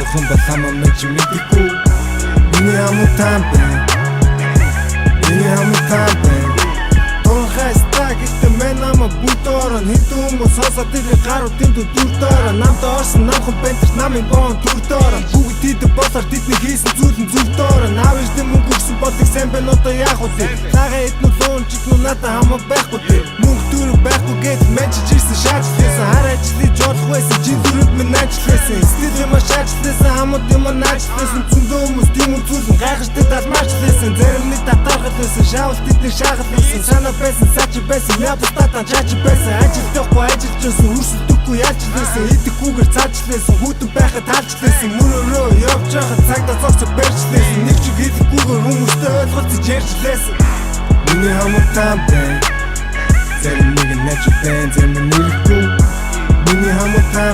зөвхөн бол хамаа мэн чи мэдээгүй. Миний хамаатай байна. Миний хамаатай байна. Хайстаа гэхдээ мэн намайг бүдорон хэдэн хүмүүс сонсоод ирэх гаруудын дүрдороо намтай орсон намхан бэнтер намын боон дүрдороо бүгд тэд болоор тэдний хийсэн зүйл нь зүрдороо нав ирдэн мөнгө өгсөн болыг сайн байна одоо яах вэ тага эднүү луун чигнүү надад хамаа байхгүй дээ мөнгө дүрэн байхгүй гээд мэн ч ирсэн шаачлээсэн хар ажлыг жолох байсан жин дүрүүд минь ажилласан стил юм шаачлээсэн хамууд юм наачлээсэн зөндөө хүмүүс тийм үзүүлэн гайхаштай талмаарчлээсэн зарим нэг татархал байсан шаавал тэдний шахал байсан санаа байсан сачи байсан япстатан чачи байсан ажил тахгүй ажилчсан хөрсөлдөхгүй яалчлээсэн идэхгүйгээр цаачлээсэн хүүтэн байхад таалчлээсэн мөрөөрөө явж байхад цагдаа зогсож барьчлээсэн нэг ч идэхгүйгээр хүмүүстэй ойлголцож ярьчлээсэн миний хамаатай байна зарим нэг нь найж байна зарим нь нэрэхгүй миний хамаатай